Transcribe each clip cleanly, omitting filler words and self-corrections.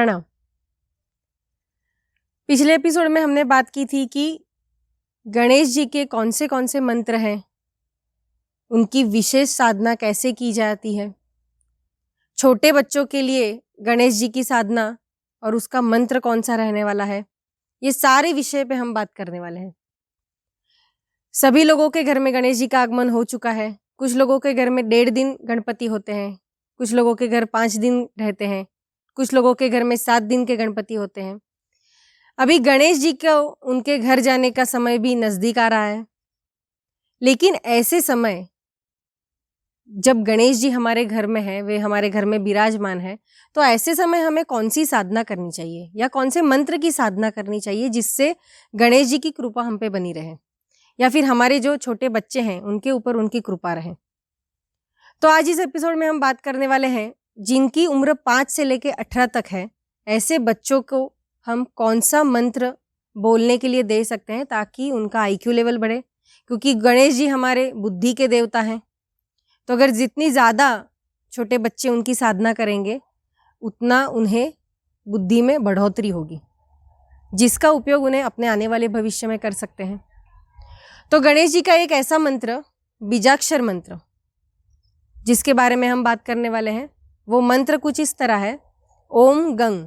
प्रणाम। पिछले एपिसोड में हमने बात की थी कि गणेश जी के कौन से मंत्र हैं, उनकी विशेष साधना कैसे की जाती है, छोटे बच्चों के लिए गणेश जी की साधना और उसका मंत्र कौन सा रहने वाला है, ये सारे विषय पे हम बात करने वाले हैं। सभी लोगों के घर में गणेश जी का आगमन हो चुका है। कुछ लोगों के घर में 1.5 दिन गणपति होते हैं, कुछ लोगों के घर 5 दिन रहते हैं, कुछ लोगों के घर में 7 दिन के गणपति होते हैं। अभी गणेश जी को उनके घर जाने का समय भी नजदीक आ रहा है, लेकिन ऐसे समय जब गणेश जी हमारे घर में है, वे हमारे घर में विराजमान है, तो ऐसे समय हमें कौन सी साधना करनी चाहिए या कौन से मंत्र की साधना करनी चाहिए जिससे गणेश जी की कृपा हम पे बनी रहे, या फिर हमारे जो छोटे बच्चे हैं उनके ऊपर उनकी कृपा रहे। तो आज इस एपिसोड में हम बात करने वाले हैं जिनकी उम्र 5 से लेकर 18 तक है, ऐसे बच्चों को हम कौन सा मंत्र बोलने के लिए दे सकते हैं ताकि उनका आईक्यू लेवल बढ़े, क्योंकि गणेश जी हमारे बुद्धि के देवता हैं। तो अगर जितनी ज़्यादा छोटे बच्चे उनकी साधना करेंगे उतना उन्हें बुद्धि में बढ़ोतरी होगी, जिसका उपयोग उन्हें अपने आने वाले भविष्य में कर सकते हैं। तो गणेश जी का एक ऐसा मंत्र, बीजाक्षर मंत्र, जिसके बारे में हम बात करने वाले हैं, वो मंत्र कुछ इस तरह है। ओम गंग,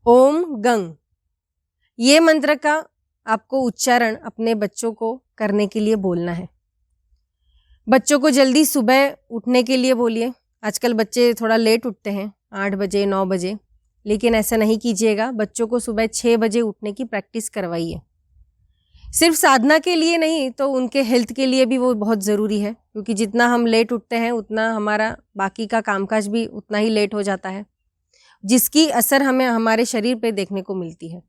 ओम गंग। ये मंत्र का आपको उच्चारण अपने बच्चों को करने के लिए बोलना है। बच्चों को जल्दी सुबह उठने के लिए बोलिए। आजकल बच्चे थोड़ा लेट उठते हैं, 8 बजे 9 बजे, लेकिन ऐसा नहीं कीजिएगा। बच्चों को सुबह 6 बजे उठने की प्रैक्टिस करवाइए। सिर्फ साधना के लिए नहीं, तो उनके हेल्थ के लिए भी वो बहुत ज़रूरी है, क्योंकि जितना हम लेट उठते हैं उतना हमारा बाकी का कामकाज भी उतना ही लेट हो जाता है, जिसकी असर हमें हमारे शरीर पे देखने को मिलती है।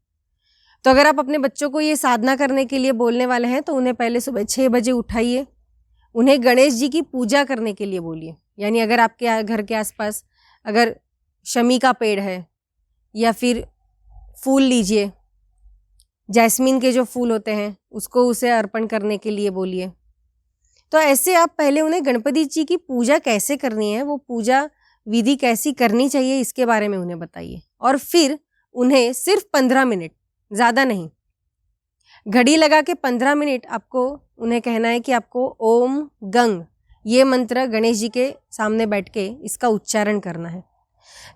तो अगर आप अपने बच्चों को ये साधना करने के लिए बोलने वाले हैं तो उन्हें पहले सुबह 6 बजे उठाइए। उन्हें गणेश जी की पूजा करने के लिए बोलिए। यानी अगर आपके घर के आसपास अगर शमी का पेड़ है या फिर फूल लीजिए, जैस्मीन के जो फूल होते हैं उसको उसे अर्पण करने के लिए बोलिए। तो ऐसे आप पहले उन्हें गणपति जी की पूजा कैसे करनी है, वो पूजा विधि कैसी करनी चाहिए, इसके बारे में उन्हें बताइए। और फिर उन्हें सिर्फ 15 मिनट, ज़्यादा नहीं, घड़ी लगा के 15 मिनट आपको उन्हें कहना है कि आपको ओम गंग ये मंत्र गणेश जी के सामने बैठ के इसका उच्चारण करना है।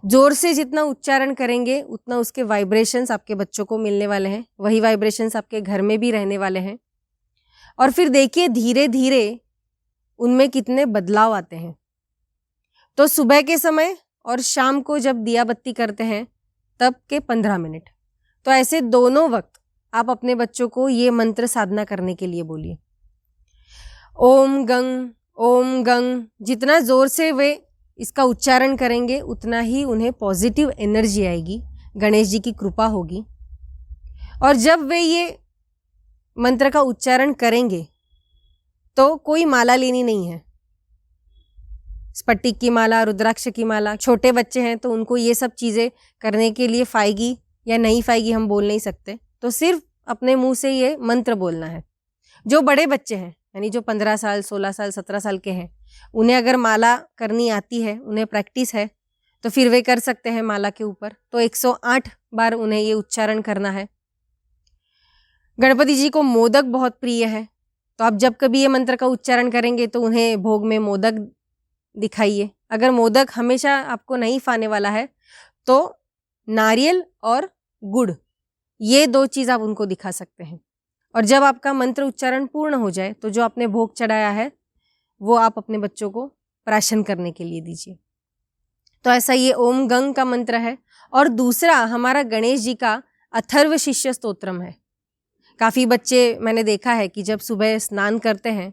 जोर से जितना उच्चारण करेंगे उतना उसके वाइब्रेशंस आपके बच्चों को मिलने वाले हैं, वही वाइब्रेशंस आपके घर में भी रहने वाले हैं। और फिर देखिए धीरे धीरे उनमें कितने बदलाव आते हैं। तो सुबह के समय और शाम को जब दिया बत्ती करते हैं तब के 15 मिनट, तो ऐसे दोनों वक्त आप अपने बच्चों को ये मंत्र साधना करने के लिए बोलिए। ओम गंग, ओम गंग। जितना जोर से वे इसका उच्चारण करेंगे उतना ही उन्हें पॉजिटिव एनर्जी आएगी, गणेश जी की कृपा होगी। और जब वे ये मंत्र का उच्चारण करेंगे तो कोई माला लेनी नहीं है, स्फटिक की माला, रुद्राक्ष की माला। छोटे बच्चे हैं तो उनको ये सब चीज़ें करने के लिए फाएगी या नहीं फाएगी हम बोल नहीं सकते, तो सिर्फ अपने मुंह से ये मंत्र बोलना है। जो बड़े बच्चे हैं, यानी जो 15 साल 16 साल 17 साल के हैं, उन्हें अगर माला करनी आती है, उन्हें प्रैक्टिस है, तो फिर वे कर सकते हैं माला के ऊपर। तो 108 बार उन्हें ये उच्चारण करना है। गणपति जी को मोदक बहुत प्रिय है, तो आप जब कभी ये मंत्र का उच्चारण करेंगे तो उन्हें भोग में मोदक दिखाइए। अगर मोदक हमेशा आपको नहीं फाने वाला है तो नारियल और गुड़, ये 2 चीज़ आप उनको दिखा सकते हैं। और जब आपका मंत्र उच्चारण पूर्ण हो जाए तो जो आपने भोग चढ़ाया है वो आप अपने बच्चों को प्राशन करने के लिए दीजिए। तो ऐसा ये ओम गंग का मंत्र है। और दूसरा हमारा गणेश जी का अथर्व शिष्य स्तोत्रम है। काफ़ी बच्चे मैंने देखा है कि जब सुबह स्नान करते हैं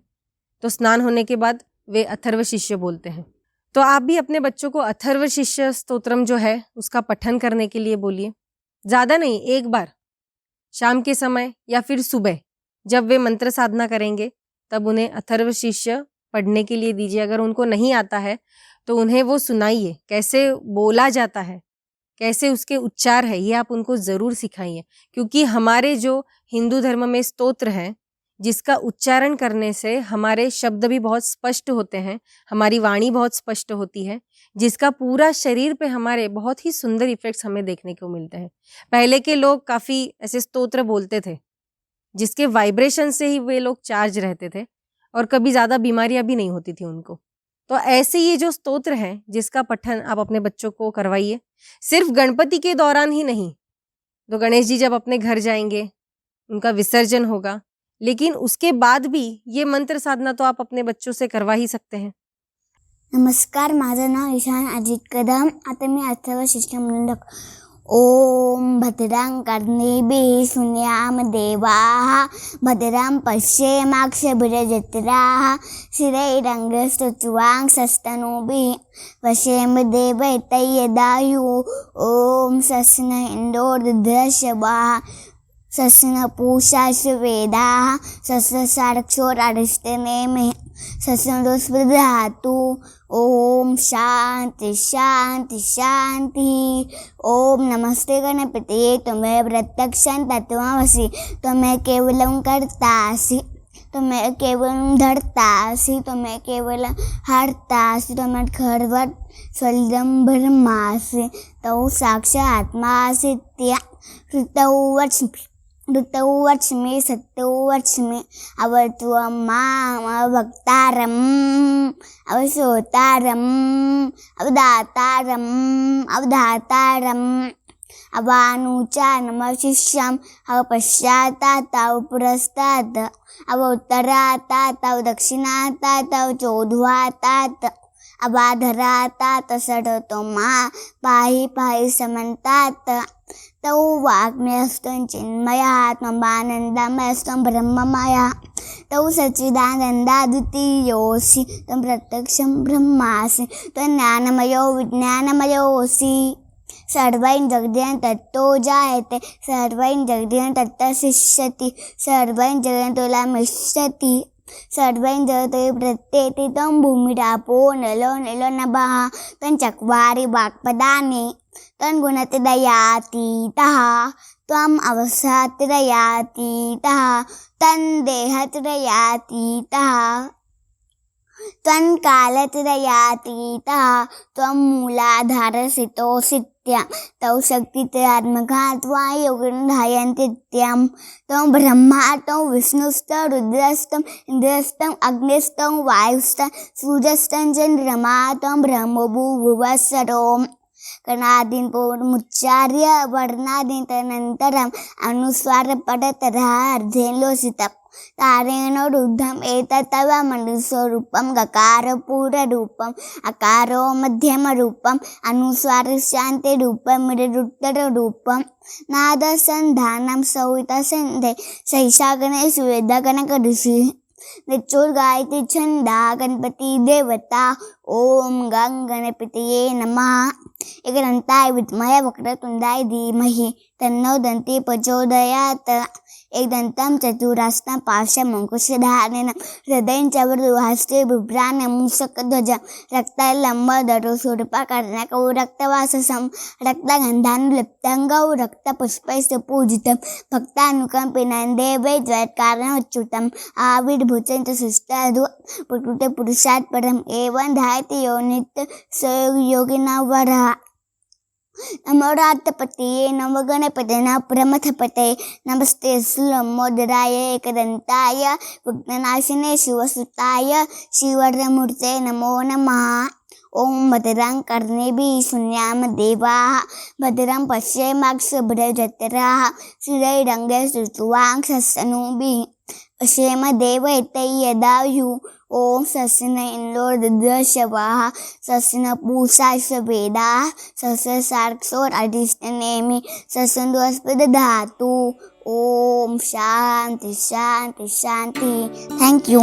तो स्नान होने के बाद वे अथर्व शिष्य बोलते हैं। तो आप भी अपने बच्चों को अथर्व शिष्य स्तोत्रम जो है उसका पठन करने के लिए बोलिए। ज़्यादा नहीं, एक बार शाम के समय या फिर सुबह जब वे मंत्र साधना करेंगे तब उन्हें अथर्व शिष्य पढ़ने के लिए दीजिए। अगर उनको नहीं आता है तो उन्हें वो सुनाइए, कैसे बोला जाता है, कैसे उसके उच्चार है, ये आप उनको ज़रूर सिखाइए। क्योंकि हमारे जो हिंदू धर्म में स्तोत्र हैं जिसका उच्चारण करने से हमारे शब्द भी बहुत स्पष्ट होते हैं, हमारी वाणी बहुत स्पष्ट होती है, जिसका पूरा शरीर पे हमारे बहुत ही सुंदर इफ़ेक्ट्स हमें देखने को मिलते हैं। पहले के लोग काफ़ी ऐसे स्तोत्र बोलते थे, जिसके वाइब्रेशन से ही वे लोग चार्ज रहते थे और कभी ज़्यादा बीमारियाँ भी नहीं होती थी उनको। तो ऐसे ये जो स्तोत्र हैं, जिसका पठन आप अपने बच्चों को करवाइए, सिर्फ़ गणपति के दौरान ही नहीं, तो गणेश जी जब अपने घर जाएँगे, उनका विसर्जन होगा, लेकिन उसके बाद भी ये मंत्र साधना तो आप अपने बच्चों से करवा ही सकते हैं। नमस्कार, माझं नाव ईशान अजित कदम. आता मी अथर्व शिष्टमंडळ ओम भद्रां कर्णेभिः शृणुयाम देवाः भद्रां पश्येमाक्षभिर्यजत्राः स्थिरैरङ्गस्तुत्वां सस्तनूभिः पश्येम देवैतैर्यदायुः ओम सस्न इन्दो रुद्रशवाः सस्न पूषाश्वेदाः सस्न साक्षोराधिष्ठनेमिः सस्नोस्पृधातु ओम शांति शांति शांति. ओम नमस्ते गणपते तुम्हें प्रत्यक्षं तत्त्वमसि तुम्हें केवलं कर्तासि तुम्हें केवलं धर्तासि तुम्हें केवलं हर्तासि तुम्हें खर्वत् स्वल्दं ब्रह्मासि तौ साक्षात् आत्मासि त्या ऋतौ वच्मि सत्यौ वच्मि अवत्वं माम् अवक्तारम् अवश्रोतारम् अवधातारम् अवानुचानम् अवशिष्यम् अवपश्चातात् अवपुरस्तात् अवोत्तरातात् अवदक्षिणातात् अवचोद्ध्वातात् अबाधरातात् षडतो मा पाहि पाहि समन्तात् तौ वाग्मयस्तं चिन्मयात्ममानन्दमयस्तं ब्रह्ममयः तौ सच्चिदानन्दाद्वितीयोऽसि तं प्रत्यक्षं ब्रह्मासि त्वज्ञानमयो विज्ञानमयोऽसि सर्वैः जगदेन तत्तो जायते सर्वैः जगदेन तत्तशिष्यति सर्वैः जगदेन तुलामिष्यति सर्वैः जगते प्रत्येति तं भूमिरापो नलो नभः तं चत्वारि वाक्पदानि तन्गुणत्रयातीतः त्वम् अवस्थात्रयातीतः तन्देहत्रयातीतः त्वन्कालत्रयातीतः त्वं मूलाधारस्थितोऽसित्यं तौ शक्तित्रयात्मकः त्वा योगिनधायन्तीत्यं त्वं ब्रह्मा त्वं विष्णुस्त्वं रुद्रस्त्वम् इन्द्रस्त्वम् अग्निस्त्वं वायुस्त्वं सूर्यस्त्वं चन्द्रमा त्वं ब्रह्मो भूर्भुवस्सुरः कणादीन् पूर्वमुच्चार्य वर्णादीन् तदनन्तरम् अनुस्वारपठतरः अर्धेन लोसितं तारेण रुद्धम् एतत् तव मनुस्वरूपं गकारपूर्वरूपम् अकारो मध्यमरूपम् अनुस्वारशान्तिरूपं मृदुत्तररूपं नादसन्धानं सौतसन्धे सहिषागणेषु वेदगणकऋषिः निचोर्गायति छन्दा गणपति देवता ओम गं गणपतये नमः. एकदन्ताय विद्महे वक्रतुण्डाय धीमहि तन्नो दन्ती प्रचोदयात्. एकदन्तं चतुरास्तं पार्श्वमङ्कुशधारिणं हृदयं च वरदहस्ते बिभ्राणं मूषकध्वजं रक्तलम्बोदरं शूर्पकर्णकं रक्तवाससं रक्तगन्धानुलिप्तं गौ रक्तपुष्पैः पूजितं भक्तानुकम्पिनं देवै द्वैतकारणमच्युतम् आविर्भूतं च शिष्टादु पुरुषात् परम् एवं ध्यायति यो नित्य योगिना वरः. नमो रातपतये नमो गणपतये नमः प्रमथपतये नमस्ते लम्बोदराय एकदन्ताय विघ्ननाशिने शिवसुताय श्रीवरदमूर्ते नमो नमः. ओम भद्रां कर्णेभिः शृणुयाम देवाः भद्रां पश्येमाक्षभिर्यजत्राः स्थिरैरङ्गैस्तुष्टुवां सस्तनूभिः पश्येम देवैतैर्यदायुः. ओम सस्न इन्दो रुद्रशवाः सस्न पूषाश्वेदाः सस्न साक्षोराधिष्ठनेमिः सस्नोस्पृधातु. ओम शांति शांति शांति. Thank you.